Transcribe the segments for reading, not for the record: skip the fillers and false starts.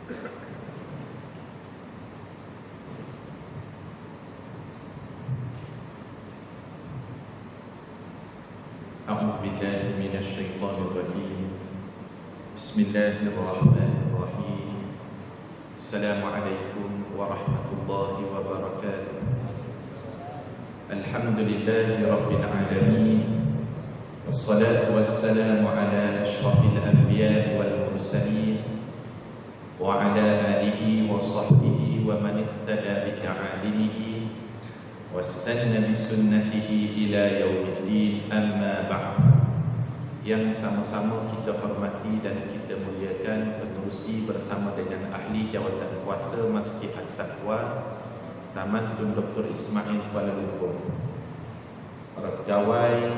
أعوذ بالله من الشيطان الرجيم. بسم الله الرحمن الرحيم. السلام عليكم ورحمة الله وبركاته. الحمد لله رب العالمين، والصلاة والسلام على أشرف الأنبياء والمرسلين وعلى آله وصحبه ومن اقتدى بتعاليمه واستنى بسنته إلى يوم الدين. أما بعد. Yang sama-sama kita hormati dan kita muliakan pengerusi bersama dengan ahli jawatan kuasa Masjid At-Taqwa Taman Tun Dr. Ismail Kuala Lumpur, para pegawai,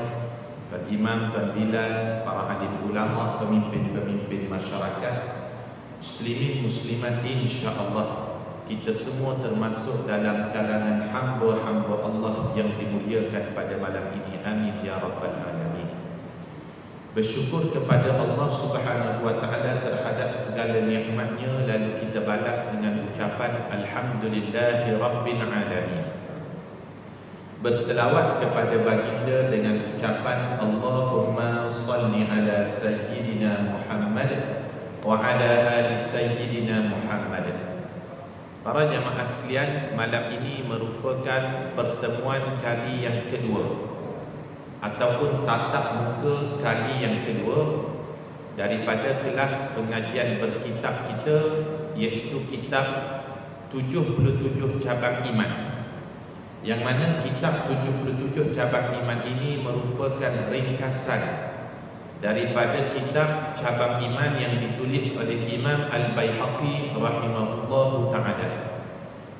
Tuan Imam, Tuan Bilal, para alim ulama, pemimpin-pemimpin masyarakat, muslimin muslimat, insya-Allah kita semua termasuk dalam kalangan hamba-hamba Allah yang dimuliakan pada malam ini. Amin ya rabbal alamin. Bersyukur kepada Allah Subhanahu wa taala terhadap segala nikmatnya, lalu kita balas dengan ucapan alhamdulillahi rabbil alamin. Berselawat kepada baginda dengan ucapan Allahumma salli ala sayyidina Muhammad wa ala ali sayyidina Muhammad. Para jamaah sekalian, malam ini merupakan pertemuan kali yang kedua ataupun tatap muka kali yang kedua daripada kelas pengajian berkitab kita, iaitu kitab 77 cabang iman. Yang mana kitab 77 cabang iman ini merupakan ringkasan daripada kitab cabang iman yang ditulis oleh Imam Al-Baihaqi rahimahullahu ta'ala,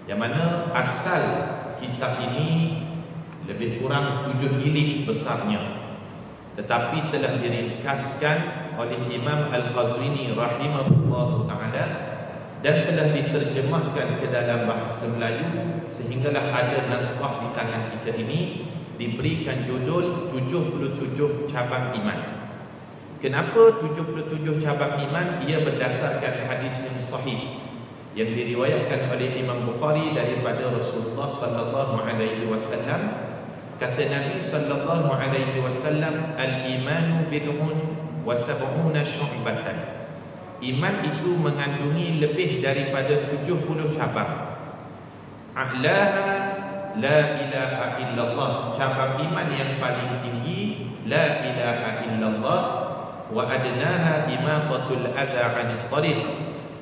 yang mana asal kitab ini lebih kurang 7 jilid besarnya, tetapi telah diringkaskan oleh Imam Al-Qazwini rahimahullahu ta'ala dan telah diterjemahkan ke dalam bahasa Melayu, sehinggalah ada naskah di tangan kita ini diberikan judul 77 cabang iman. Kenapa 77 cabang iman? Ia berdasarkan hadis yang sahih yang diriwayatkan oleh Imam Bukhari daripada Rasulullah sallallahu alaihi wasallam. Kata Nabi sallallahu alaihi wasallam, al-imanu bid'un wa sab'una syu'batan. Iman itu mengandungi lebih daripada 70 cabang. A'laha la ilaha illallah. Cabang iman yang paling tinggi la ilaha illallah, wa adnaha imatatul adha 'anil tariq.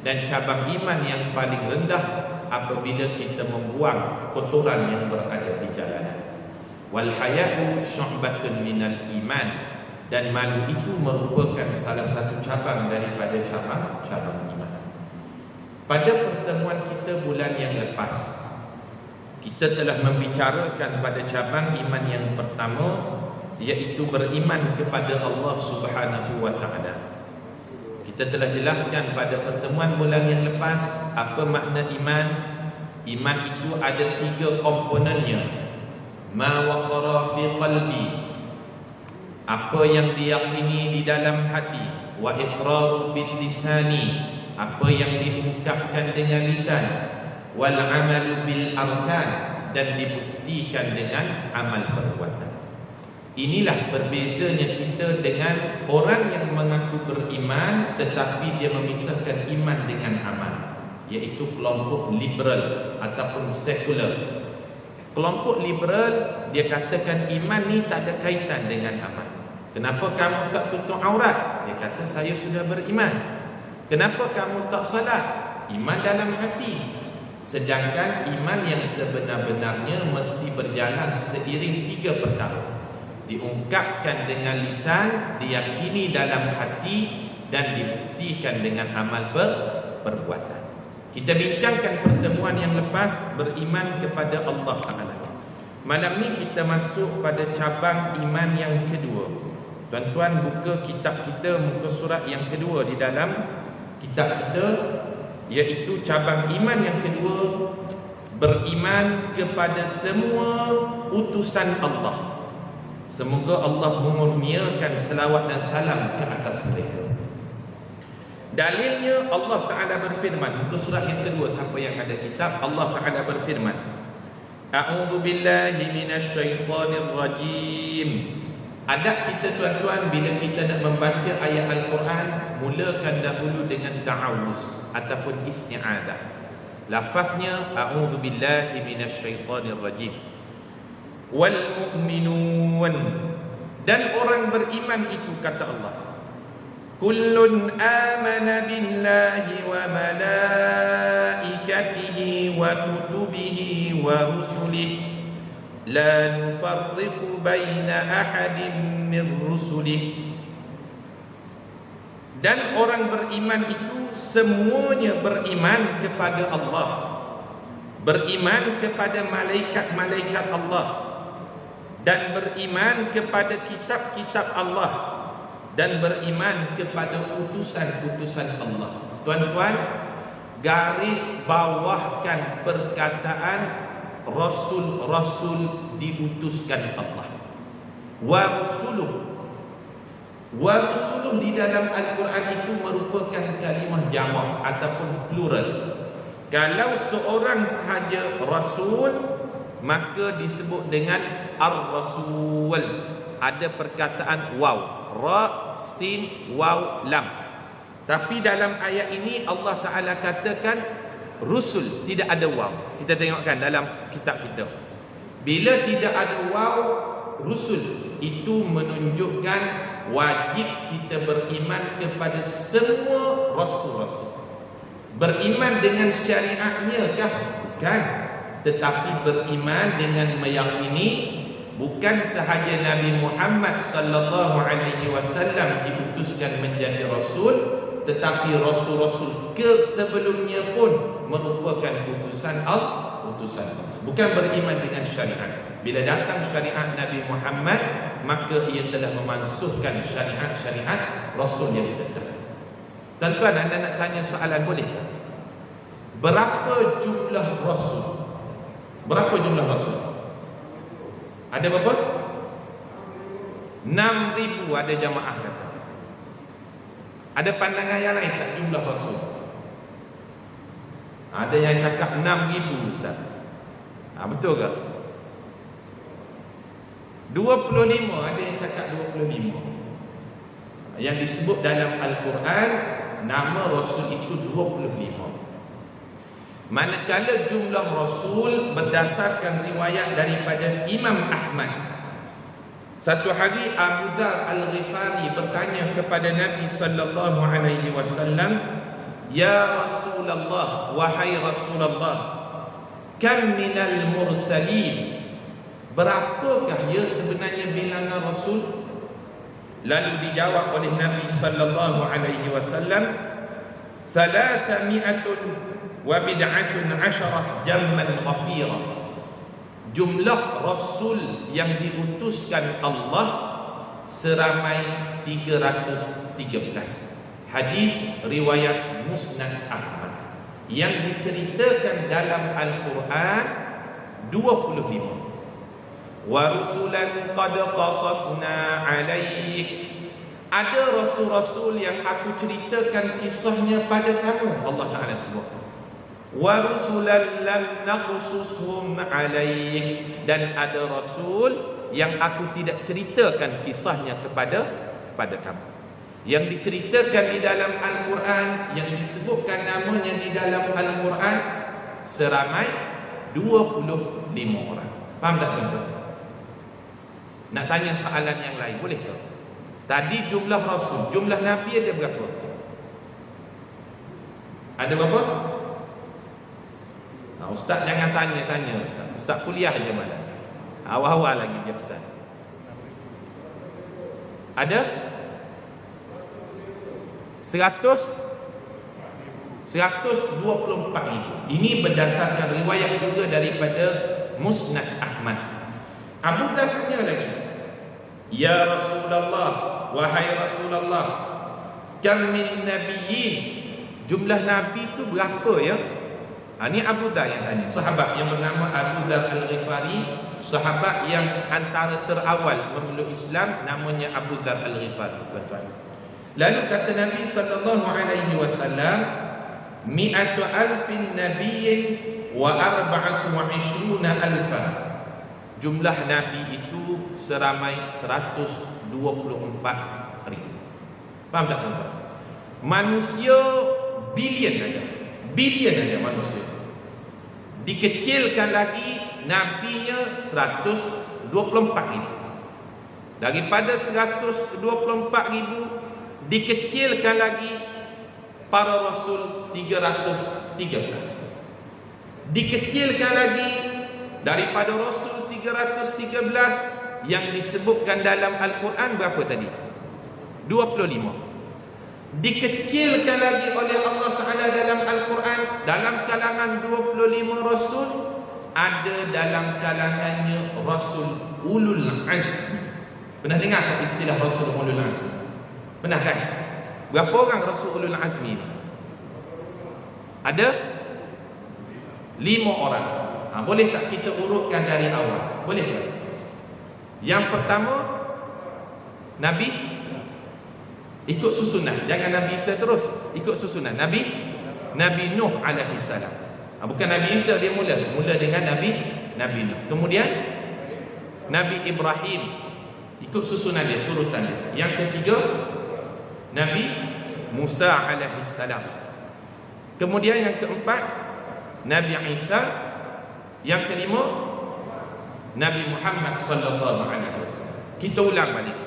Dan cabang iman yang paling rendah apabila kita membuang kotoran yang berada di jalanan. Wal haya'u syu'batun minal iman. Dan malu itu merupakan salah satu cabang daripada cabang iman. Pada pertemuan kita bulan yang lepas, kita telah membicarakan pada cabang iman yang pertama, iaitu beriman kepada Allah Subhanahu wa ta'ala. Kita telah jelaskan pada pertemuan bulan yang lepas apa makna iman. Iman itu ada 3 komponennya. Ma waqara fi qalbi, apa yang diyakini di dalam hati. Wa iqraru bil lisani, apa yang diungkapkan dengan lisan. Wal amalu bil arkan, dan dibuktikan dengan amal perbuatan. Inilah berbezanya kita dengan orang yang mengaku beriman tetapi dia memisahkan iman dengan amal, iaitu kelompok liberal ataupun sekular. Kelompok liberal dia katakan iman ni tak ada kaitan dengan amal. Kenapa kamu tak tutup aurat? Dia kata saya sudah beriman. Kenapa kamu tak salat? Iman dalam hati. Sedangkan iman yang sebenar-benarnya mesti berjalan seiring 3 perkara. Diungkapkan dengan lisan, diyakini dalam hati, dan dibuktikan dengan amal perbuatan. Kita bincangkan pertemuan yang lepas beriman kepada Allah Ta'ala. Malam ni kita masuk pada cabang iman yang kedua. Tuan-tuan buka kitab kita, muka surat yang kedua di dalam kitab kita, iaitu cabang iman yang kedua, beriman kepada semua utusan Allah. Semoga Allah mengurniakan selawat dan salam ke atas mereka. Dalilnya Allah Ta'ala berfirman, muka surat yang kedua, siapa yang ada kitab, Allah Ta'ala berfirman, A'udzu billahi minasyaitonir rajim. Adab kita tuan-tuan, bila kita nak membaca ayat Al-Quran, mulakan dahulu dengan ta'awuz ataupun isti'adah. Lafaznya A'udzu billahi minasyaitonir rajim. Wal mu'minun, dan orang beriman itu, kata Allah, kullun amana billahi wa malaikatihi wa kutubihi wa rusulihi la nufarriqu baina ahadin min rusulihi. Dan orang beriman itu semuanya beriman kepada Allah, beriman kepada malaikat-malaikat Allah, dan beriman kepada kitab-kitab Allah, dan beriman kepada utusan-utusan Allah. Tuan-tuan, garis bawahkan perkataan Rasul-Rasul diutuskan Allah. Wa rusuluh. Wa rusuluh di dalam Al-Quran itu merupakan kalimah jamak ataupun plural. Kalau seorang sahaja Rasul, maka disebut dengan Ar-Rasul. Ada perkataan waw, ra, sin, waw, lam. Tapi dalam ayat ini Allah Ta'ala katakan rusul, tidak ada waw. Kita tengokkan dalam kitab kita, bila tidak ada waw, rusul, itu menunjukkan wajib kita beriman kepada semua rasul-rasul. Beriman dengan syariatnya kah? Bukan. Tetapi beriman dengan meyakini bukan sahaja Nabi Muhammad sallallahu alaihi wasallam diutuskan menjadi rasul, tetapi rasul-rasul ke sebelumnya pun merupakan utusan Allah. Bukan beriman dengan syariat. Bila datang syariat Nabi Muhammad, maka ia telah memansuhkan syariat-syariat rasul yang tetap. Tuan-tuan, anda nak tanya soalan, boleh tak? Berapa jumlah rasul? Berapa jumlah rasul? Ada berapa? 6,000 ada jamaah kata. Ada pandangan yang lain tak jumlah rasul? Ada yang cakap 6,000 Ustaz. Betul ke? 25, ada yang cakap 25. Yang disebut dalam Al-Quran, nama rasul itu 25. Manakala jumlah rasul berdasarkan riwayat daripada Imam Ahmad. Satu hari Abu Dzar Al-Ghifari bertanya kepada Nabi sallallahu alaihi wasallam, "Ya Rasulullah, wahai Rasulullah, kam minal mursalin?" Berapakah ya sebenarnya bilangan rasul? Lalu dijawab oleh Nabi sallallahu alaihi wasallam, "300 wa bid'atun 10 jamman ghafira." Jumlah rasul yang diutuskan Allah seramai 313. Hadis riwayat Musnad Ahmad. Yang diceritakan dalam Al-Quran 25. Wa rusulan qad qasasna alaik. Ada rasul-rasul yang aku ceritakan kisahnya pada kamu, Allah Ta'ala sebut. Wa rusulan lam naqsushum alaik. Dan ada rasul yang aku tidak ceritakan kisahnya kepada kamu. Yang diceritakan di dalam Al-Quran, yang disebutkan namanya di dalam Al-Quran, seramai 25 orang. Faham tak tuan-tuan? Nak tanya soalan yang lain, boleh tak? Tadi jumlah rasul, jumlah nabi ada berapa? Ada berapa? Ustaz jangan tanya Ustaz. Ustaz kuliah je malam. Awal-awal lagi dia pesan. Ada 124,000. Ini berdasarkan riwayat juga daripada Musnad Ahmad. Abu Dzar tanya lagi, "Ya Rasulullah, wahai Rasulullah, kam min nabiyyin?" Jumlah nabi itu berapa ya? Ini Abu Dzar yang tanya. Sahabat yang bernama Abu Dzar Al-Ghifari, sahabat yang antara terawal memeluk Islam, namanya Abu Dzar Al-Ghifari, tuan-tuan. Lalu kata Nabi sallallahu alaihi wasallam, mi'atu alfin nabiyyin wa arba'atu wa ishruna alfa. Jumlah nabi itu seramai 124 ribu. Faham tak tuan-tuan? Manusia bilion ada manusia. Dikecilkan lagi, nabinya 124 ribu. Daripada 124 ribu, dikecilkan lagi, para rasul 313. Dikecilkan lagi, daripada rasul 313 yang disebutkan dalam Al-Quran berapa tadi? 25. Dikecilkan lagi oleh Allah Ta'ala dalam Al-Quran, dalam kalangan 25 rasul, ada dalam kalangannya rasul ulul azmi. Pernah dengar tak istilah rasul ulul azmi? Pernah kan? Berapa orang rasul ulul azmi ni? Ada 5 orang. Boleh tak kita urutkan dari awal? Boleh tak? Yang pertama, Nabi, ikut susunan. Jangan Nabi Isa terus, ikut susunan. Nabi Nuh alaihi salam. Bukan Nabi Isa dia mula dengan Nabi Nuh. Kemudian Nabi Ibrahim, ikut susunan dia, turutan dia. Yang ketiga, Nabi Musa alaihi salam. Kemudian yang keempat, Nabi Isa. Yang kelima, Nabi Muhammad sallallahu alaihi wasallam. Kita ulang balik.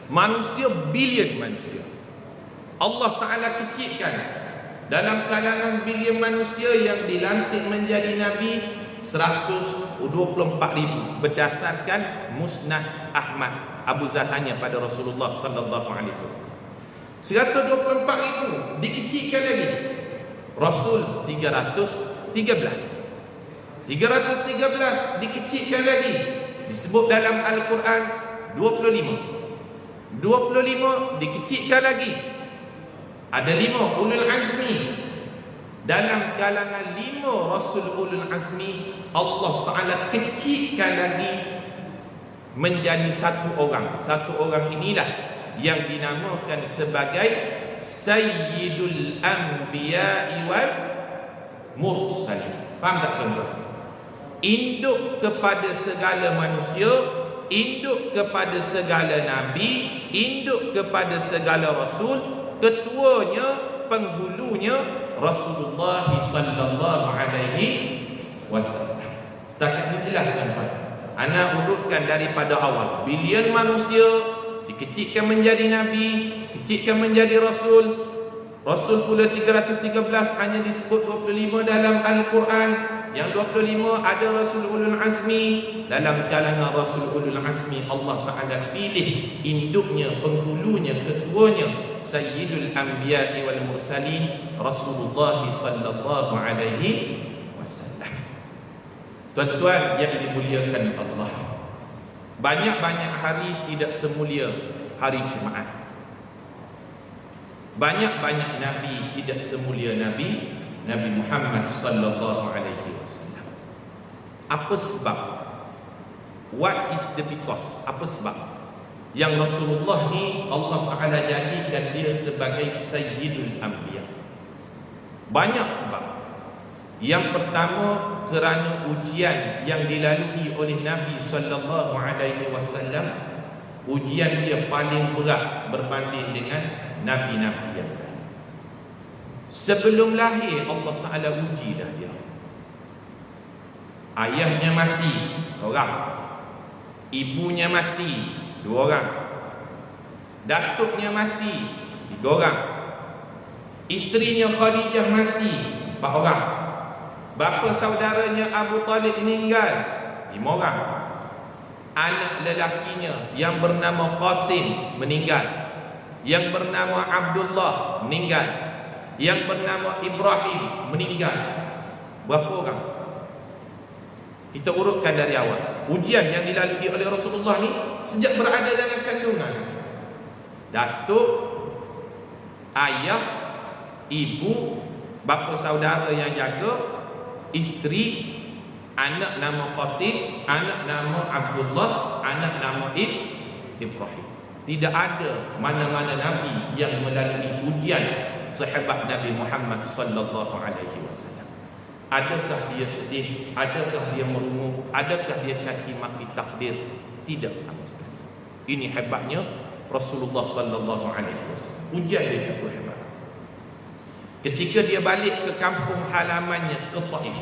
Manusia bilion manusia. Allah Ta'ala kecilkan dalam kalangan bilion manusia yang dilantik menjadi Nabi 124 ribu berdasarkan Musnad Ahmad. Abu Zar tanya pada Rasulullah sallallahu alaihi wasallam. 124 ribu dikecilkan lagi, Rasul 313 dikecilkan lagi, disebut dalam Al-Quran 25 dikecilkan lagi, ada 5 ulul azmi. Dalam kalangan 5 rasul ulul azmi, Allah Ta'ala kecilkan lagi menjadi satu orang inilah yang dinamakan sebagai Sayyidul Anbiya'i wal Mursalin. Faham tak tuan-tuan? Induk kepada segala manusia, induk kepada segala nabi, induk kepada segala rasul, ketuanya, penghulunya Rasulullah sallallahu alaihi wasallam. Setakat ini jelas tuan-tuan. Ana urutkan daripada awal. Bilion manusia dikecilkan menjadi nabi, dikecilkan menjadi rasul. Rasul pula 313 hanya disebut 25 dalam Al-Quran. Yang 25 ada Rasul Ulul Azmi. Dalam kalangan Rasul Ulul Azmi, Allah Ta'ala pilih induknya, penghulunya, ketuanya, Sayyidul Anbiya'i wal Mursalin, Rasulullah sallallahu alaihi wasallam. Tuan-tuan yang dimuliakan Allah, banyak-banyak hari tidak semulia hari Jumaat. Banyak-banyak Nabi tidak semulia Nabi Muhammad sallallahu alaihi wasallam. Apa sebab? What is the because? Apa sebab yang Rasulullah ni Allah Ta'ala jadikan dia sebagai Sayyidul Anbiya? Banyak sebab. Yang pertama, kerana ujian yang dilalui oleh Nabi sallallahu alaihi wasallam, ujian dia paling berat berbanding dengan nabi-nabi yang lain. Sebelum lahir Allah Ta'ala uji dah dia. Ayahnya mati seorang, ibunya mati 2 orang, datuknya mati 3 orang, isterinya Khadijah mati 4 orang, bapa saudaranya Abu Talib meninggal 5 orang, anak lelakinya yang bernama Qasim meninggal, yang bernama Abdullah meninggal, yang bernama Ibrahim meninggal. Berapa orang? Kita urutkan dari awal. Ujian yang dilalui oleh Rasulullah ni sejak berada dalam kandungan. Datuk, ayah, ibu, bapa saudara yang jaga, isteri, anak nama Qasim, anak nama Abdullah, anak nama Ibrahim. Tidak ada mana-mana nabi yang melalui ujian sehebat Nabi Muhammad sallallahu alaihi wasallam. Adakah dia sedih? Adakah dia merungu? Adakah dia caci maki takdir? Tidak sama sekali. Ini hebatnya Rasulullah sallallahu alaihi wasallam. Ujian dia cukup hebat. Ketika dia balik ke kampung halamannya ke Taif,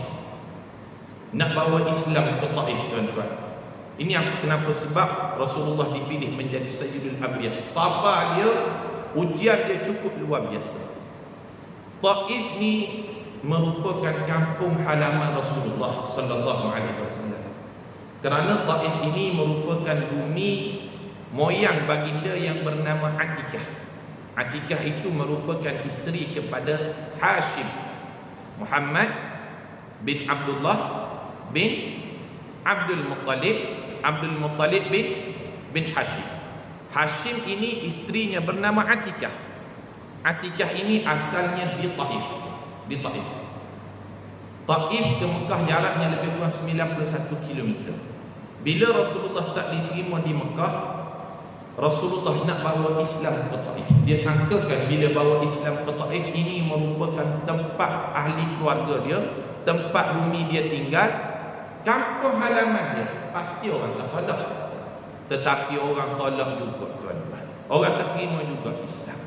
nak bawa Islam ke Taif, tuan-tuan. Ini yang kenapa sebab Rasulullah dipilih menjadi Sayyidul Anbiya. Sabar dia, ujian dia cukup luar biasa. Taif ni merupakan kampung halaman Rasulullah sallallahu alaihi wasallam. Kerana Taif ini merupakan bumi moyang baginda yang bernama Atikah. Atikah itu merupakan isteri kepada Hashim, Muhammad bin Abdullah bin Abdul Muttalib bin Hashim. Hashim ini istrinya bernama Atikah. Atikah ini asalnya di Taif. Taif ke Mekah jaraknya lebih kurang 91 km. Bila Rasulullah tak diterima di Mekah, Rasulullah nak bawa Islam ke Taif. Dia sangkakan bila bawa Islam ke Taif ini merupakan tempat ahli keluarga dia, tempat bumi dia tinggal, kampung halaman dia. Pasti orang tak tolak. Tetapi orang tolak juga, tuan-tuan. Orang tak terima juga Islam.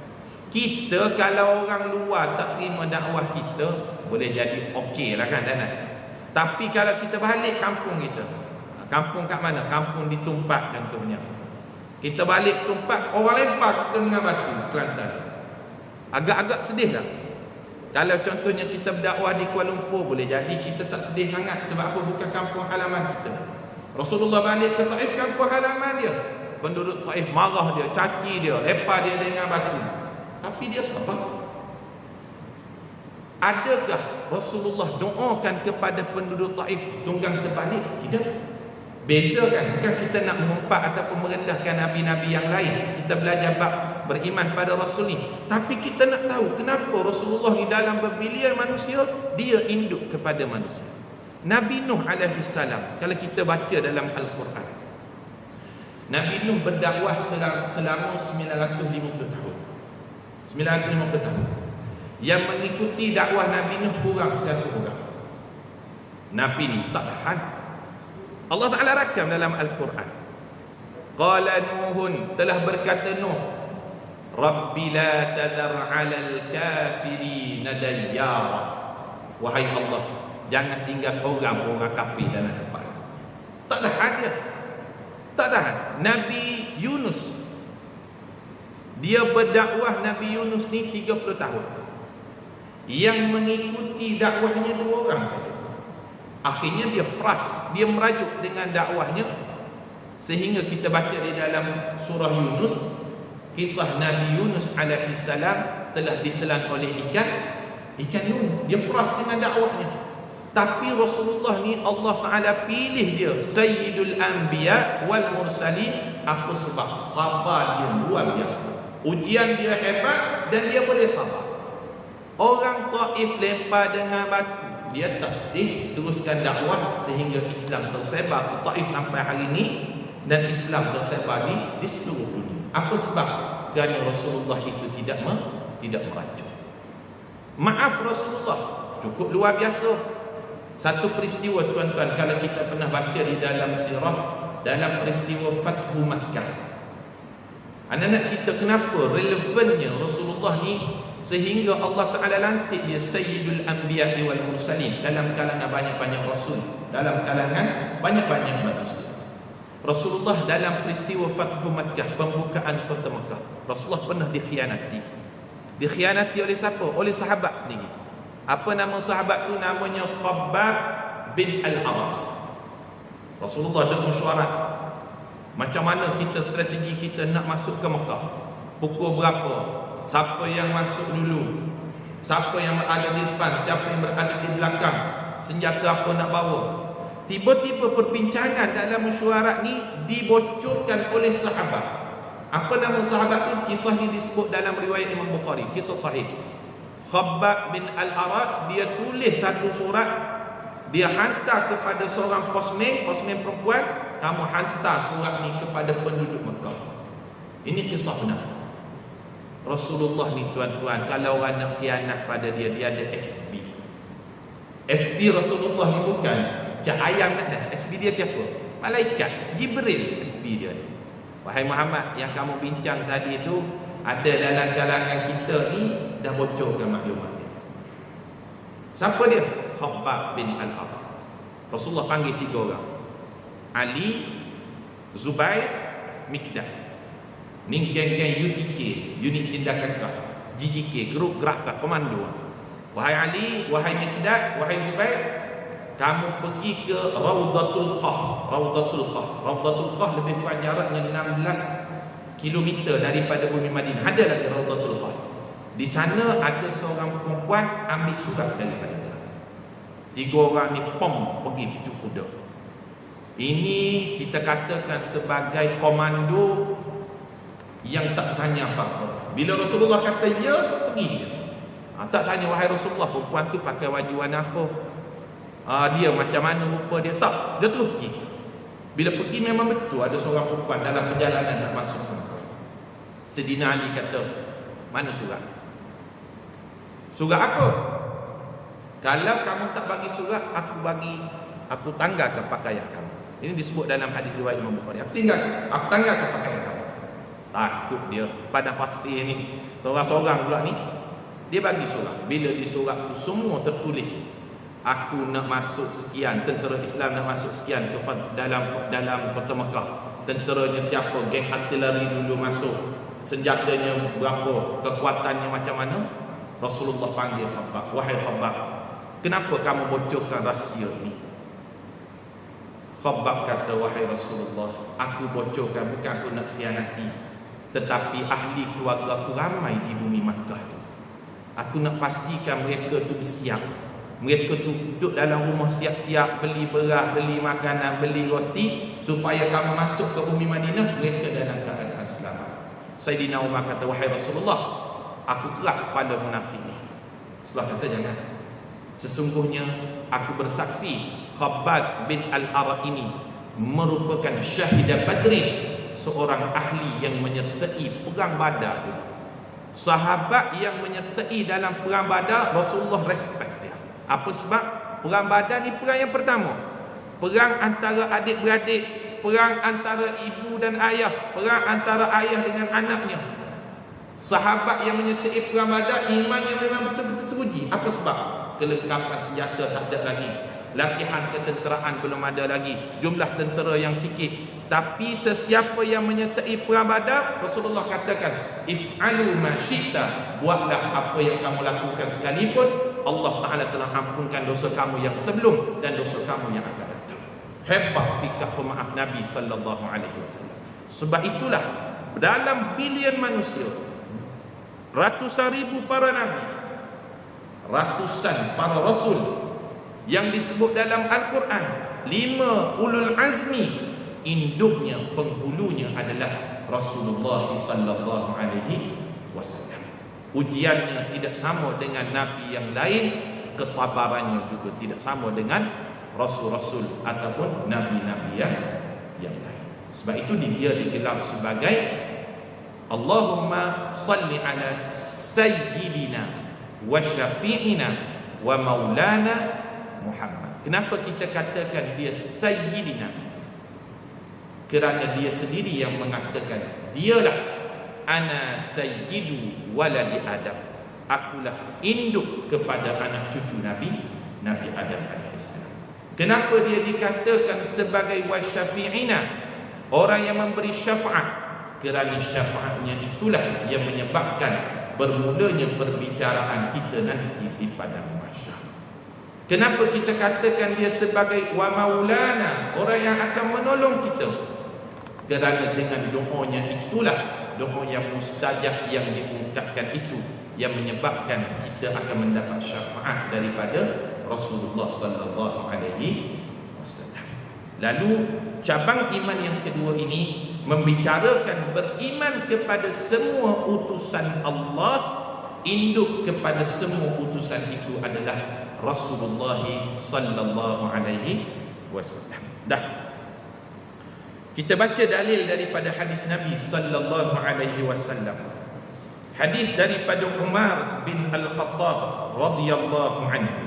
Kita kalau orang luar tak terima dakwah kita, boleh jadi okey lah kan, Dana? Tapi kalau kita balik kampung kita, kampung kat mana? Kampung di Tumpat contohnya. Kita balik ke Tumpat, orang lempar kita dengan batu, Kelantan. Agak-agak sedih tak? Kalau contohnya kita berdakwah di Kuala Lumpur, boleh jadi kita tak sedih sangat. Sebab apa? Bukan kampung halaman kita. Rasulullah balik ke Taif, kampung halaman dia. Penduduk Taif marah dia, caci dia, lempar dia dengan batu. Tapi dia sabar. Adakah Rasulullah doakan kepada penduduk Taif tunggang terbalik? Tidak. Beza kan? Bukan kita nak mengumpat ataupun merendahkan nabi-nabi yang lain. Kita belajar bab beriman pada Rasul ni. Tapi kita nak tahu kenapa Rasulullah ni dalam berbilion manusia, dia induk kepada manusia. Nabi Nuh alaihi salam, kalau kita baca dalam Al-Quran, Nabi Nuh berdakwah selama 950 tahun. 950 tahun. Yang mengikuti dakwah Nabi Nuh kurang 100 orang. Nabi ni tak tahan. Allah Ta'ala rakam dalam Al-Quran. Qala Nuhun, telah berkata Nuh, Rabbi la tadhar 'alal kafirina dayyara. Wahai Allah, jangan tinggal seorang orang kafir dalam tempat. Tak tahan dia. Tak tahan. Nabi Yunus, dia berdakwah, Nabi Yunus ni 30 tahun. Yang mengikuti dakwahnya 2 orang saja. Akhirnya dia frust, dia merajuk dengan dakwahnya, sehingga kita baca di dalam surah Yunus, kisah Nabi Yunus alaihi salam telah ditelan oleh ikan Nun. Dia frust dengan dakwahnya. Tapi Rasulullah ni Allah Ta'ala pilih dia Sayyidul Anbiya wal Mursalin. Apa sebab? Sabar dia luar biasa. Ujian dia hebat dan dia boleh sabar. Orang Taif lempar dengan batu, dia tak sedih, teruskan dakwah sehingga Islam tersebar ke Taif sampai hari ini, dan Islam tersebar di seluruh dunia. Apa sebab? Kerana Rasulullah itu tidak merajuk. Maaf Rasulullah, cukup luar biasa. Satu peristiwa, tuan-tuan, kalau kita pernah baca di dalam sirah, dalam peristiwa Fathu Makkah, anda nak cerita kenapa relevannya Rasulullah ni sehingga Allah Ta'ala lantik dia Sayyidul Anbiya wal Mursalin dalam kalangan banyak-banyak Rasul, dalam kalangan banyak-banyak manusia. Rasulullah dalam peristiwa Fathu Makkah, pembukaan kota Makkah, Rasulullah pernah dikhianati. Dikhianati oleh siapa? Oleh sahabat sendiri. Apa nama sahabat tu? Namanya Khabbab bin Al-Aras. Rasulullah ada mesyuarat, macam mana kita strategi kita nak masuk ke Mekah, pukul berapa, siapa yang masuk dulu, siapa yang berada di depan, siapa yang berada di belakang, senjata apa nak bawa. Tiba-tiba perbincangan dalam mesyuarat ni dibocorkan oleh sahabat. Apa nama sahabat tu? Kisah ni disebut dalam riwayat Imam Bukhari, kisah sahih. Khabbab bin Al-Arat, dia tulis satu surat, dia hantar kepada seorang posmen perempuan, kamu hantar surat ni kepada penduduk Mekah. Ini kisah benar. Rasulullah ni tuan-tuan, kalau orang nak khianat pada dia, dia ada SB. SB Rasulullah ni bukan cak ayam kata. SB dia siapa? Malaikat Jibril. SB dia ni, wahai Muhammad, yang kamu bincang tadi tu ada dalam kalangan kita ni, dah bocorkan maklumat dia. Siapa dia? Khabbab bin Al-Arad. Rasulullah panggil 3 orang, Ali, Zubair, Mikdad. Ni geng-geng UTK, unit tindakan keras, GGK, grup gerak komando. Wahai Ali, wahai Mikdad, wahai Zubair, kamu pergi ke Raudatul Khah. Raudatul Khah lebih kurang jaraknya 16 km daripada bumi Madinah. Ada lagi Raudatul Khah. Di sana ada seorang perempuan ambil surat daripada dia. 3 orang ni pergi picu kuda. Ini kita katakan sebagai komando yang tak tanya apa-apa. Bila Rasulullah kata ya, pergi dia. Tak tanya, wahai Rasulullah, perempuan tu pakai baju warna apa, dia macam mana rupa dia, tak. Dia terus pergi. Bila pergi memang betul ada seorang perempuan dalam perjalanan nak masuk Mekah. Sayyidina Ali kata, mana surat? Surat apa? Kalau kamu tak bagi surat, aku tanggalkan pakaian kamu. Ini disebut dalam hadis riwayat Imam Bukhari. Aku tanggalkan pakaian kamu. Takut dia pada pasir ni, seorang-seorang pula ni, dia bagi surat. Bila di surat tu semua tertulis, aku nak masuk sekian, tentera Islam nak masuk sekian ke dalam kota Mekah. Tenteranya siapa, geng artileri dulu masuk, senjatanya berapa, kekuatannya macam mana. Rasulullah panggil Khabbab, wahai Khabbab, kenapa kamu bocorkan rahsia ni? Khabbab kata, wahai Rasulullah, aku bocorkan bukan aku nak khianati, tetapi ahli keluarga aku ramai di bumi Makkah tu. Aku nak pastikan mereka tu bersiap. Mereka tu duduk dalam rumah siap-siap, beli beras, beli makanan, beli roti, supaya kamu masuk ke bumi Madinah, mereka dalam keadaan selamat. Sayyidina Umar kata, wahai Rasulullah, aku kerak kepala munafik ni. Rasulullah kata, jangan. Sesungguhnya aku bersaksi Khabbab bin Al-Arad ini merupakan syahidah Badrin, seorang ahli yang menyertai perang Badar dulu. Sahabat yang menyertai dalam perang Badar, Rasulullah respect dia. Apa sebab? Perang Badar ni perang yang pertama, perang antara adik-beradik, perang antara ibu dan ayah, perang antara ayah dengan anaknya. Sahabat yang menyertai perang Badar, imannya memang betul-betul teruji. Apa sebab? Kelengkapan senjata tak ada lagi, latihan ketenteraan belum ada lagi, jumlah tentera yang sikit. Tapi sesiapa yang menyertai perang Badar, Rasulullah katakan, if'alu ma syi'ta, buatlah apa yang kamu lakukan sekalipun, Allah Ta'ala telah ampunkan dosa kamu yang sebelum dan dosa kamu yang akan datang. Hebat sikap pemaaf Nabi sallallahu alaihi wasallam. Sebab itulah dalam bilion manusia, ratusan ribu para nabi, ratusan para rasul yang disebut dalam Al-Quran, 5 ulul azmi, induknya, penghulunya adalah Rasulullah sallallahu alaihi wasallam. Ujiannya tidak sama dengan nabi yang lain, kesabarannya juga tidak sama dengan rasul-rasul ataupun nabi-nabi yang lain. Sebab itu dia digelar sebagai Allahumma salli ala sayyidina wa syafi'ina wa maulana Muhammad. Kenapa kita katakan dia sayyidina? Kerana dia sendiri yang mengatakan, dialah ana sayyidu waladi Adam, akulah induk kepada anak cucu Nabi Adam alaihissalam. Kenapa dia dikatakan sebagai wasyafi'ina, orang yang memberi syafaat? Kerana syafaatnya itulah yang menyebabkan bermulanya perbicaraan kita nanti di padang mahsyar. Kenapa kita katakan dia sebagai wa maulana, orang yang akan menolong kita? Kerana dengan doanya itulah, doa yang mustajab yang diungkapkan itu, yang menyebabkan kita akan mendapat syafaat daripada Rasulullah sallallahu alaihi wasallam. Lalu cabang iman yang kedua ini membicarakan beriman kepada semua utusan Allah, induk kepada semua utusan itu adalah Rasulullah sallallahu alaihi wasallam. Dah. Kita baca dalil daripada hadis Nabi sallallahu alaihi wasallam. Hadis daripada Umar bin Al-Khattab radhiyallahu anhu.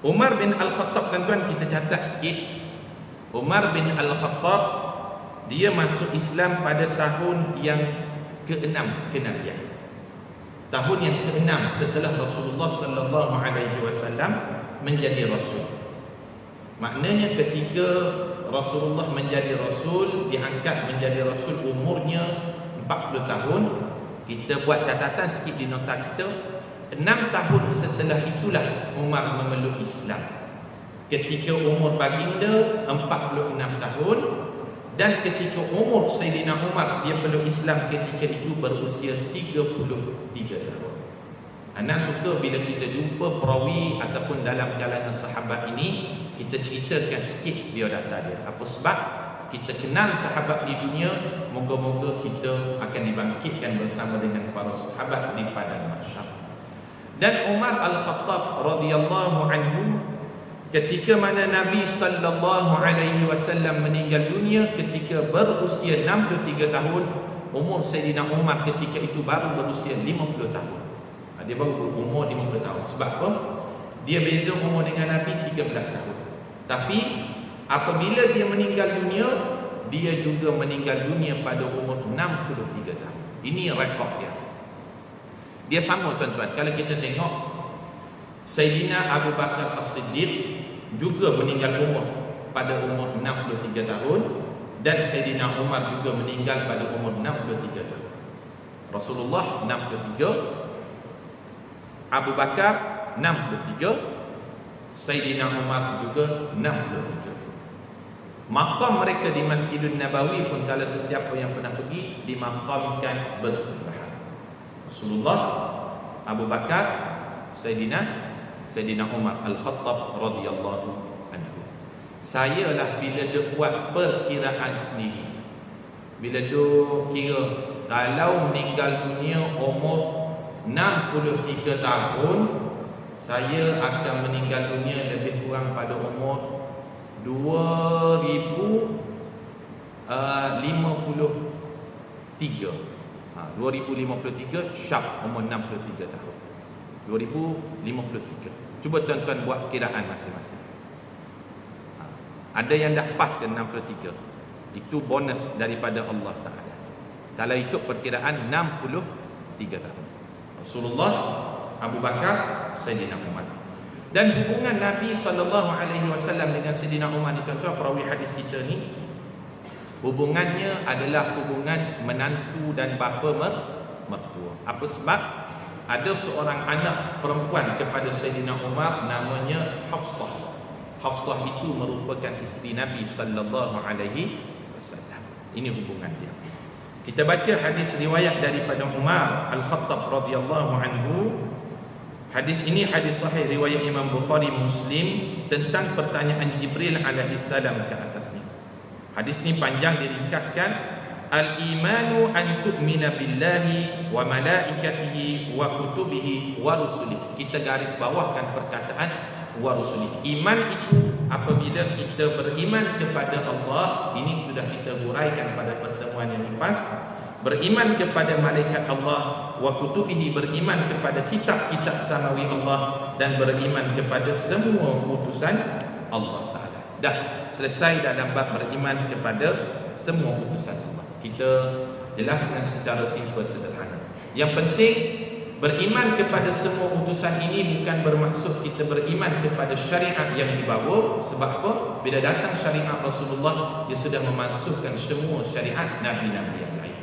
Umar bin Al-Khattab, tuan-tuan, kita catat sikit. Umar bin Al-Khattab, dia masuk Islam pada tahun yang ke-6 kenabian. Tahun yang ke-6 setelah Rasulullah sallallahu alaihi wasallam menjadi rasul. Maknanya ketika Rasulullah menjadi rasul, diangkat menjadi rasul, umurnya 40 tahun. Kita buat catatan sikit di nota kita. 6 tahun setelah itulah Umar memeluk Islam. Ketika umur baginda 46 tahun, dan ketika umur Sayyidina Umar dia peluk Islam ketika itu berusia 33 tahun. Anak suka bila kita jumpa perawi ataupun dalam kalangan sahabat ini, kita ceritakan sikit biodata dia. Apa sebab? Kita kenal sahabat di dunia, moga-moga kita akan dibangkitkan bersama dengan para sahabat di padang mahsyar. Dan Umar Al-Khattab radhiyallahu anhu, ketika mana Nabi sallallahu alaihi wasallam meninggal dunia ketika berusia 63 tahun, umur Sayyidina Umar ketika itu baru berusia 50 tahun. Dia baru umur 50 tahun. Sebab apa? Dia beza umur dengan Nabi 13 tahun. Tapi apabila dia meninggal dunia, dia juga meninggal dunia pada umur 63 tahun. Ini rekod dia. Dia sama, tuan-tuan. Kalau kita tengok Sayyidina Abu Bakar As-Siddiq juga meninggal umur pada umur 63 tahun, dan Sayyidina Umar juga meninggal pada umur 63 tahun. Rasulullah 63, Abu Bakar 63, Sayyidina Umar juga 63. Maqam mereka di Masjidun Nabawi pun kalau sesiapa yang pernah pergi dimakamkan bersebelahan. Rasulullah, Abu Bakar, Sayyidina Umar Al-Khattab radhiyallahu anhu. Saya lah bila dia buat perkiraan sendiri, bila dia kira kalau meninggal dunia umur 63 tahun, saya akan meninggal dunia lebih kurang pada umur 2053. 2053 sharp, umur 63 tahun. 2053. Cuba tuan-tuan buat kiraan masing-masing. Ada yang dah pas ke 63. Itu bonus daripada Allah Ta'ala. Kalau ikut perkiraan 63 tahun. Rasulullah, Abu Bakar, Sayyidina Umar. Dan hubungan Nabi SAW dengan Sayyidina Umar ni, tuan-tuan, perawi hadis kita ni, hubungannya adalah hubungan menantu dan bapa mertua. Apa sebab? Ada seorang anak perempuan kepada Sayyidina Umar namanya Hafsah. Hafsah itu merupakan isteri Nabi SAW. Ini hubungan dia. Kita baca hadis riwayat daripada Umar Al-Khattab radhiyallahu anhu. Hadis ini hadis sahih riwayat Imam Bukhari Muslim tentang pertanyaan Jibril alaihi salam ke atasnya. Hadis ini panjang, diringkaskan. Al-imanu an tu'mina billahi wa malaikatihi wa kutubihi wa rusulihi. Kita garis bawahkan perkataan wa rusulihi. Iman itu apabila kita beriman kepada Allah, ini sudah kita huraikan pada pertemuan yang lepas. Beriman kepada malaikat Allah, wa kutubihi, beriman kepada kitab-kitab samawi Allah, dan beriman kepada semua utusan Allah Ta'ala. Dah selesai dalam bab beriman kepada semua utusan Allah. Kita jelaskan secara simple, sederhana. Yang penting, beriman kepada semua utusan ini bukan bermaksud kita beriman kepada syariat yang dibawa. Sebab apa? Bila datang syariat Rasulullah, dia sudah memasukkan semua syariat Nabi-Nabi yang lain.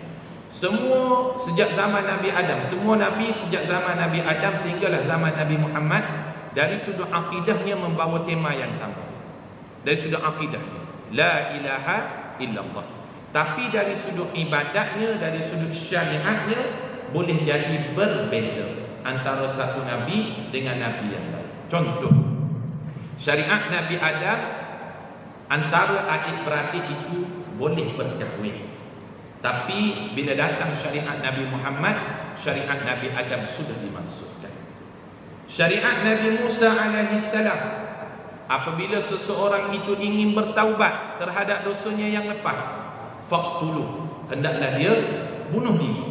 Semua sejak zaman Nabi Adam, semua Nabi sejak zaman Nabi Adam sehinggalah zaman Nabi Muhammad, dari sudut akidahnya membawa tema yang sama. Dari sudut akidahnya, la ilaha illallah. Tapi dari sudut ibadatnya, dari sudut syariatnya, boleh jadi berbeza antara satu Nabi dengan Nabi yang lain. Contoh, syariat Nabi Adam, antara adik-beradik itu boleh berkahwin. Tapi bila datang syariat Nabi Muhammad, syariat Nabi Adam sudah dimaksudkan. Syariat Nabi Musa alaihi salam, apabila seseorang itu ingin bertaubat terhadap dosanya yang lepas, faqtuluh, hendaklah dia bunuh diri.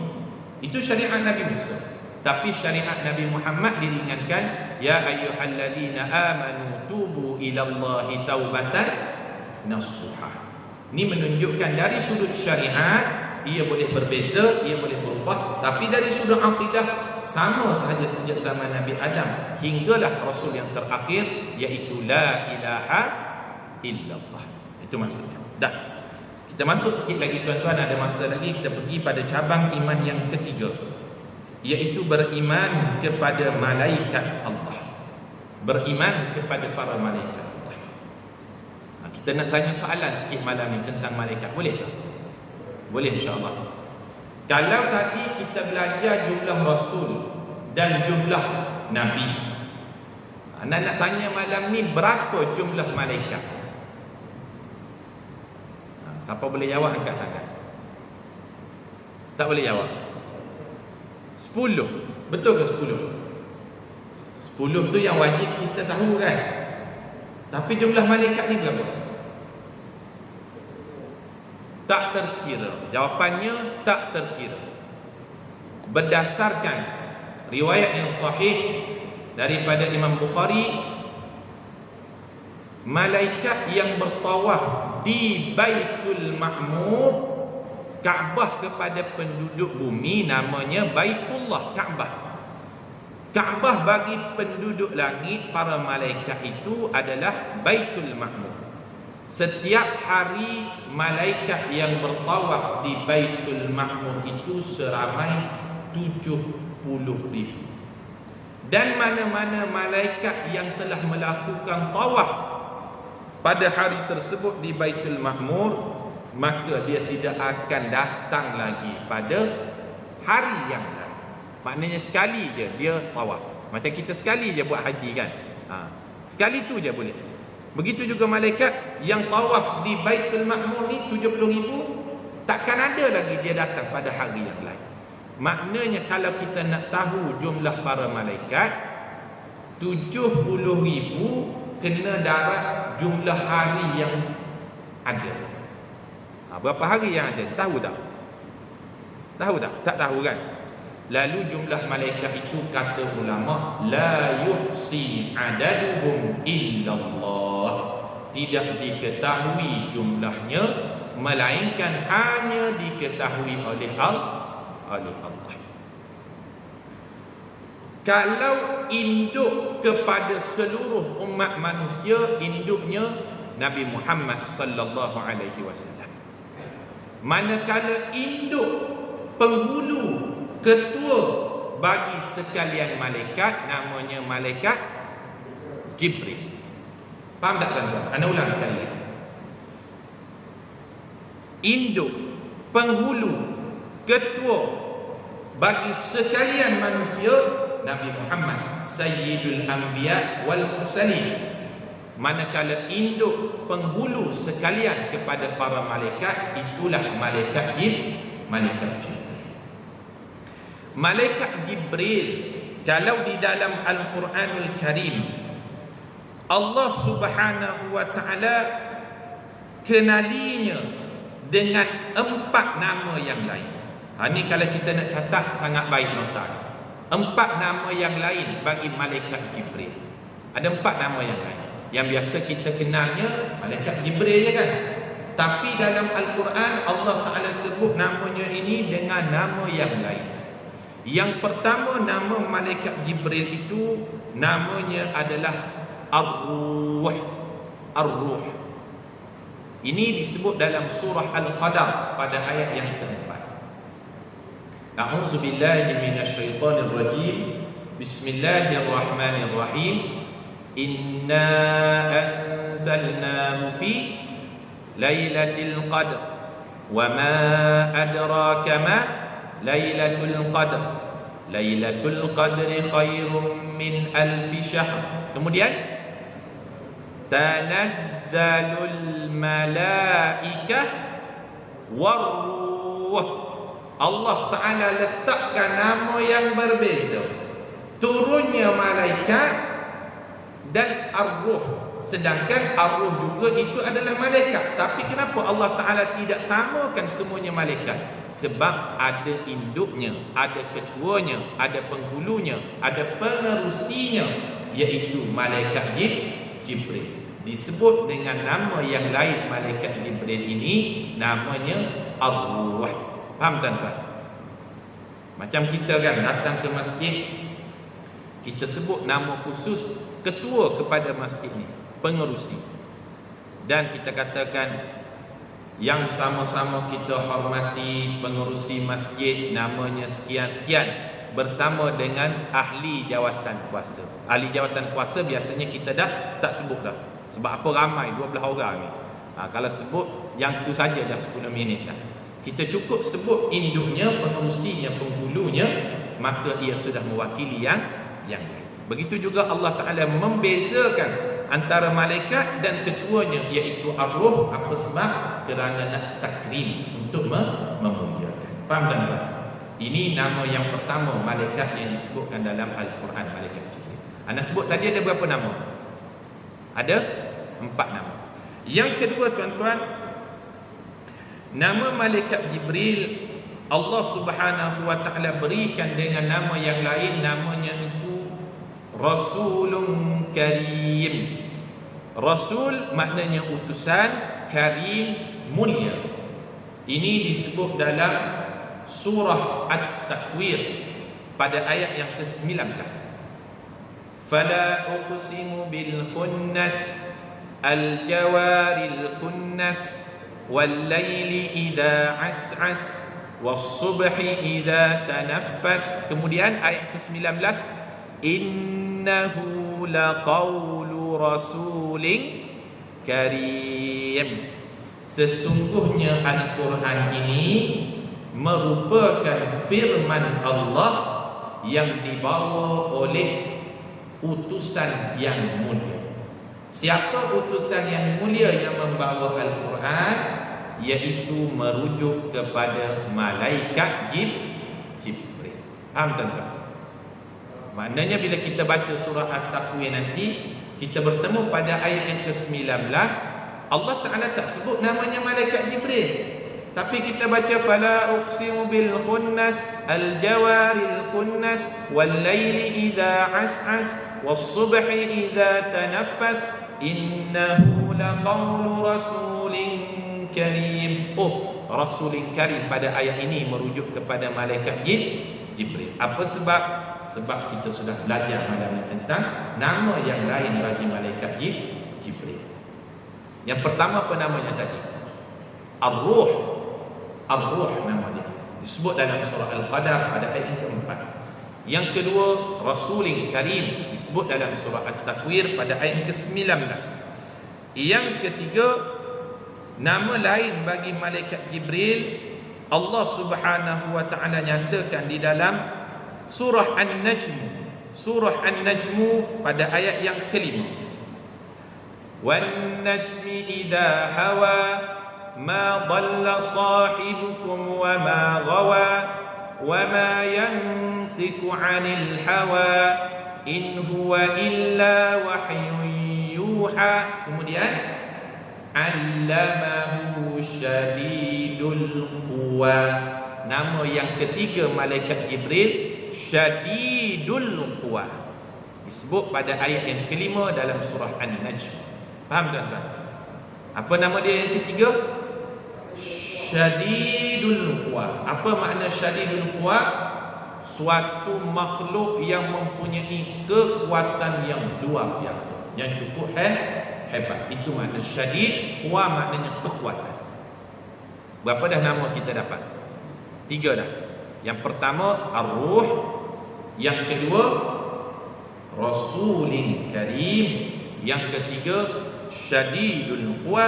Itu syariat Nabi Musa. Tapi syariat Nabi Muhammad diringankan, ya ayyuhalladzina amanu tubu ilallahi taubatan nasuha. Ini menunjukkan dari sudut syariat ia boleh berbeza, ia boleh berubah, tapi dari sudut akidah sama sahaja sejak zaman Nabi Adam hinggalah Rasul yang terakhir, iaitu la ilaha illallah. Itu maksudnya. Dah. Kita masuk sikit lagi tuan-tuan, ada masa lagi kita pergi pada cabang iman yang ketiga, iaitu beriman kepada malaikat Allah. Beriman kepada para malaikat Allah. Kita nak tanya soalan sikit malam ni tentang malaikat, boleh tak? Boleh, insya-Allah. Kalau tadi kita belajar jumlah rasul dan jumlah nabi, anak nak tanya malam ni berapa jumlah malaikat? Siapa boleh jawab angkat tangan. Tak boleh jawab? 10. Betul ke 10? 10 tu yang wajib kita tahu kan? Tapi jumlah malaikat ni berapa? Tak terkira. Jawapannya tak terkira. Berdasarkan riwayat yang sahih daripada Imam Bukhari, malaikat yang bertawaf di Baitul Ma'mur, Kaabah kepada penduduk bumi, namanya Baitullah, Kaabah. Kaabah bagi penduduk langit, para malaikat itu adalah Baitul Ma'mur. Setiap hari malaikat yang bertawaf di Baitul Ma'mur itu seramai 70,000. Dan mana-mana malaikat yang telah melakukan tawaf pada hari tersebut di Baitul Ma'mur, maka dia tidak akan datang lagi pada hari yang lain. Maknanya sekali je dia tawaf. Macam kita sekali je buat haji kan, sekali tu je boleh. Begitu juga malaikat yang tawaf di Baitul Ma'mur ni 70,000, takkan ada lagi dia datang pada hari yang lain. Maknanya kalau kita nak tahu jumlah para malaikat, 70,000 kena darat jumlah hari yang ada. Berapa hari yang ada? Tahu tak? Tahu tak? Tak tahu kan? Lalu jumlah malaikat itu, kata ulama, la yuhsi adaduhum illallah, tidak diketahui jumlahnya melainkan hanya diketahui oleh Allah. Kalau induk kepada seluruh umat manusia, induknya Nabi Muhammad sallallahu alaihi wasallam. Manakala induk penghulu, ketua bagi sekalian malaikat, namanya malaikat Jibril. Faham tak tuan-tuan? Ana ulang sekali lagi. Induk, penghulu, ketua bagi sekalian manusia, Nabi Muhammad Sayyidul Anbiya wal Mursalin. Manakala induk, penghulu sekalian kepada para malaikat, itulah malaikat Jibril. Malaikat Jibril, kalau di dalam Al-Quranul Karim Allah Subhanahu wa ta'ala kenalinya dengan 4 nama yang lain. Ini kalau kita nak catat sangat baik nota. 4 nama yang lain bagi malaikat Jibril. Ada 4 nama yang lain. Yang biasa kita kenalnya malaikat Jibril je kan. Tapi dalam Al-Quran Allah Ta'ala sebut namanya ini dengan nama yang lain. Yang pertama, nama malaikat Jibril itu namanya adalah Ar-Ruh. Ar-Ruh. Ini disebut dalam surah Al-Qadar pada ayat yang keempat. A'udzubillahi minasyaitonir rajim. Bismillahirrahmanirrahim. Inna anzalnahu fi lailatul qadr wa ma adraka ma lailatul qadr. Lailatul qadri khairum min alfi syahr. Kemudian tanazzalul malaikah warruh. Allah Ta'ala letakkan nama yang berbeza. Turunnya malaikat dan ar-ruh. Sedangkan arwah juga itu adalah malaikat. Tapi kenapa Allah Ta'ala tidak samakan semuanya malaikat? Sebab ada induknya, ada ketuanya, ada penghulunya, ada penerusinya, iaitu malaikat Jibril. Disebut dengan nama yang lain malaikat Jibril ini, namanya arwah. Faham tuan-tuan? Macam kita kan datang ke masjid, kita sebut nama khusus ketua kepada masjid ni, pengerusi. Dan kita katakan yang sama-sama kita hormati pengerusi masjid, namanya sekian-sekian, bersama dengan ahli jawatan kuasa. Ahli jawatan kuasa biasanya kita dah tak sebut dah. Sebab apa, ramai 12 orang ni. Kalau sebut yang tu saja dah 10 minit dah. Kita cukup sebut induknya, pengerusinya, penghulunya, maka ia sudah mewakili yang lain. Begitu juga Allah Ta'ala membezakan antara malaikat dan ketuanya, iaitu arwah. Apa sebab? Kerana nak takrim, untuk memuliakan. Faham tuan-tuan? Ini nama yang pertama malaikat yang disebutkan dalam Al-Quran, malaikat Jibril. Anda sebut tadi ada berapa nama? Ada 4 nama. Yang kedua tuan-tuan, nama malaikat Jibril Allah Subhanahu wa Ta'ala berikan dengan nama yang lain, namanya itu Rasulun Karim. Rasul maknanya utusan, Karim mulia. Ini disebut dalam surah At-Takwir pada ayat yang ke-19. Fala uqsimu bil khunnas al-jawaril kunnas wal laili idza as'as was subhi idza tanaffas. Kemudian ayat ke-19, innahu laqawlu rasulin karim. Sesungguhnya Al-Quran ini merupakan firman Allah yang dibawa oleh utusan yang mulia. Siapa utusan yang mulia yang membawa Al-Quran? Iaitu merujuk kepada malaikat Jibril. Faham tuan-tuan? Maknanya bila kita baca surah At-Takwir nanti, kita bertemu pada ayat yang ke-19, Allah Ta'ala tak sebut namanya malaikat Jibril, tapi kita baca fala uqsimu bil khunnas al-jawaril kunnas wal laili idza as'as was subhi idza tanaffas innahu laqawlu rasulin karim. Oh, rasulin karim pada ayat ini merujuk kepada malaikat Jibril. Apa sebab? Sebab kita sudah belajar malam ini tentang nama yang lain bagi malaikat Jibril. Yang pertama apa namanya tadi? Ar-Ruh. Ar-Ruh nama dia, disebut dalam surah Al-Qadar pada ayat yang keempat. Yang kedua, Rasulin Karim, disebut dalam surah At-Takwir pada ayat yang ke-19. Yang ketiga, nama lain bagi malaikat Jibril Allah Subhanahu wa Ta'ala nyatakan di dalam surah An-Najm. Surah An-Najm pada ayat yang kelima. Wan najmi idza hawa ma dhalla sahibukum wa ma ghawa wa ma yantiqu 'anil hawa in huwa illa wahyun yuha. Kemudian allamahu syadidul quwa. Nama yang ketiga malaikat Jibril, syadidul quwa, disebut pada ayat yang kelima dalam surah An-Najm. Faham tuan-tuan? Apa nama dia yang ketiga? Syadidul quwa. Apa makna syadidul quwa? Suatu makhluk yang mempunyai kekuatan yang luar biasa, yang cukup hebat. Itu makna syadid. Quwa maknanya kekuatan. Berapa dah nama kita dapat? 3 dah. Yang pertama Ar-Ruh, yang kedua Rasulin Karim, yang ketiga Syadidul Quwa,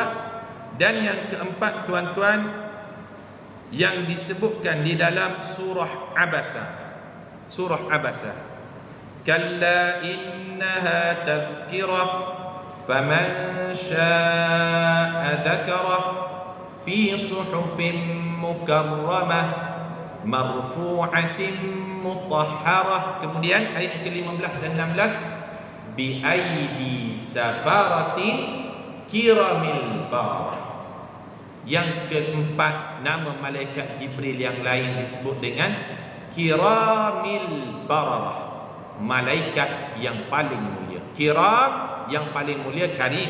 dan yang keempat tuan-tuan yang disebutkan di dalam surah Abasa. Surah Abasa, kalla innaha tadhkirah faman syaa'a dzakarah fi suhufin mukarramah marfu'atin mutahharah. Kemudian ayat ke-15 dan 16, bi aidi safaratin kiramil bararah. Yang keempat, nama malaikat Jibril yang lain disebut dengan kiramil bararah, malaikat yang paling mulia. Kiram yang paling mulia, karim.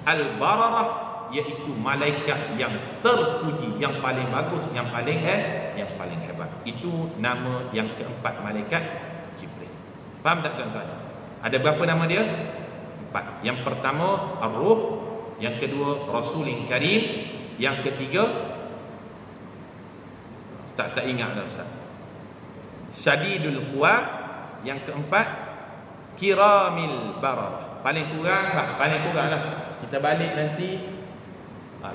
Al-bararah iaitu malaikat yang terpuji, yang paling bagus, yang paling hebat. Itu nama yang keempat malaikat Jibril. Faham tak tuan-tuan? Ada berapa nama dia? 4. Yang pertama Ar-Ruh, yang kedua Rasulin Karim, yang ketiga Ustaz tak ingat dah Ustaz, Syadidul Quwa, yang keempat Kiramil Bararah. Paling kurang lah. Kita balik nanti,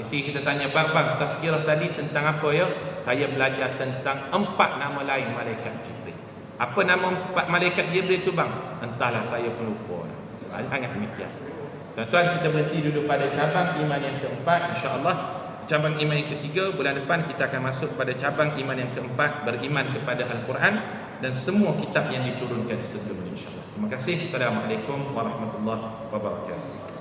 isteri kita tanya, bang tazkirah tadi tentang apa ya? Saya belajar tentang 4 nama lain malaikat Jibril. Apa nama 4 malaikat Jibril tu bang? Entahlah, saya pun lupa. Sangat demikian. Tuan-tuan, kita berhenti dulu pada cabang iman yang keempat. InsyaAllah cabang iman yang ketiga, bulan depan kita akan masuk pada cabang iman yang keempat, beriman kepada Al-Quran dan semua kitab yang diturunkan sebelum, insyaAllah. Terima kasih. Assalamualaikum warahmatullahi wabarakatuh.